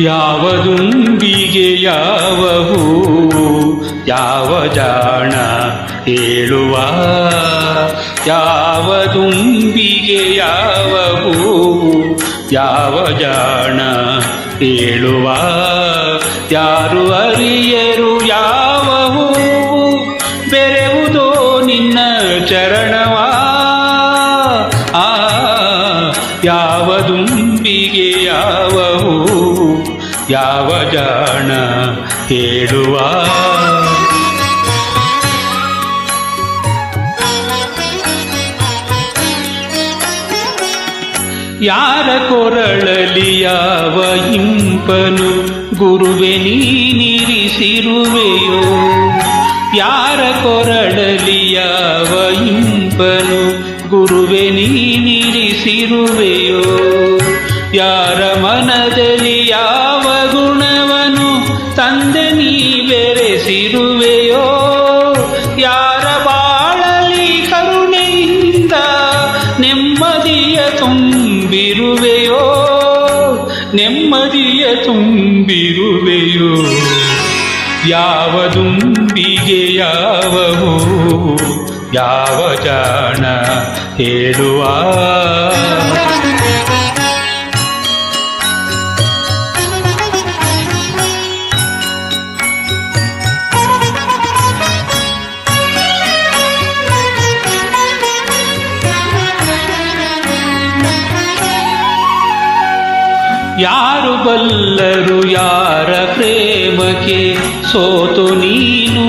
ಯಾವ ದುಂಬಿಗೆ ಯಾವ ಹೂವು ಯಾವ ಜಾಣ ಹೇಳುವ, ಯಾವ ದುಂಬಿಗೆ ಯಾವ ಹೂವು ಯಾವ ಜಾಣ ಹೇಳುವ, ಯಾರು ಅರಿಯರು ಯಾವ ಹೂವು ಬೆರೆವುದೋ ನಿನ್ನ ಚರಣವ. ಯಾವ ದುಂಬಿಗೆ ಯಾವ ಹೂವು ಯಾವ ಜಾಣ ಹೇಳುವ. ಯಾರ ಕೊರಳಲಿ ಯಾವ ಇಂಪನು ಗುರುವೆ ನೀನಿರಿಸಿರುವೆಯೋ, ಯಾರ ಕೊರಳಲಿ ಯಾವ ಇಂಪನು ಗುರುವೆ ನೀನಿರಿಸಿರುವೆಯೋ, ಯಾರ ಮನದಲ್ಲಿ ಯಾವ ಗುಣವನು ತಂದೆ ನೀ ಬೆರೆಸಿರುವೆಯೋ, ಯಾರ ಬಾಳಲಿ ಕರುಣೆಯಿಂದ ನೆಮ್ಮದಿಯ ತುಂಬಿರುವೆಯೋ, ನೆಮ್ಮದಿಯ ತುಂಬಿರುವೆಯೋ. ಯಾವ ದುಂಬಿಗೆ ಯಾವ ಹೂವು ಯಾವ ಜಾಣ ಹೇಳುವ. ಯಾರು ಬಲ್ಲರು ಯಾರ ಪ್ರೇಮಕ್ಕೆ ಸೋತು ನೀನು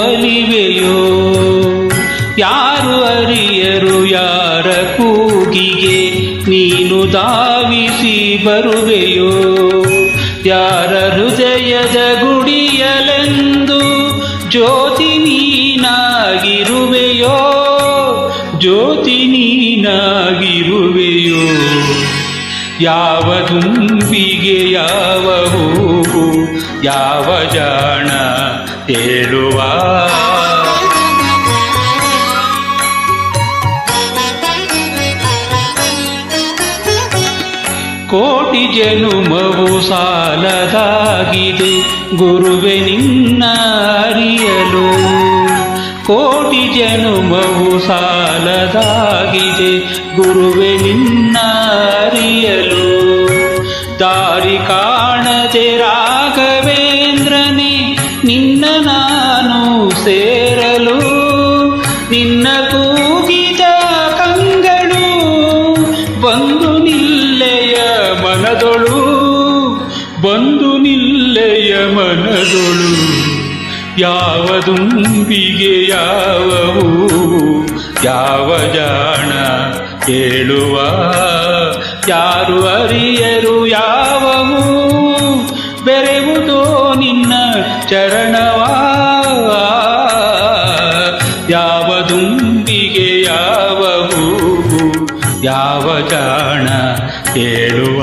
ಒಲಿವೆಯೋ, ಯಾರು ಅರಿಯರು ಯಾರ ಕೂಗಿಗೆ ನೀನು ಧಾವಿಸಿ ಬರುವೆಯೋ, ಯಾರ ಹೃದಯದ ಗುಡಿಯಲೆಂದು ಜ್ಯೋತಿ ನೀನಾಗಿರುವೆಯೋ, ಜ್ಯೋತಿ ನೀನಾಗಿರುವೆಯೋ. ಯಾವ ದುಂಬಿಗೆ ಯಾವ ಹೂವು ಯಾವ ಜಾಣ ಹೇಳುವ. ಕೋಟಿ ಜನುಮವು ಸಾಲದಾಗಿದೆ ಗುರುವೆ ನಿನ್ನ ಅರಿಯಲು, ಕೋಟಿ ಜನುಮವು ಸಾಲದಾಗಿದೆ ಗುರುವೆ ನಿನ್ನ ಅರಿಯಲು. ದಾರಿ ಕಾಣದೆ ರಾಘವೇಂದ್ರನೇ ನಿನ್ನ ನಾನು ಸೇರಲು, ನಿನ್ನ ಕೂಗಿದ ಕಂಗಳು ಬಂದು ನಿಲ್ಲೆಯ ಮನದೊಳು, ಬಂದು ನಿಲ್ಲೆಯ ಮನದೊಳು. ಯಾವ ದುಂಬಿಗೆ ಯಾವ ಹೂವು ಯಾವ ಜಾಣ ಹೇಳುವ, ಯಾರು ಅರಿಯರು ಯಾವ ಹೂವು ಬೆರೆವುದೋ ನಿನ್ನ ಚರಣವ. ಯಾವ ದುಂಬಿಗೆ ಯಾವ ಹೂವು ಯಾವ ಜಾಣ ಹೇಳುವ.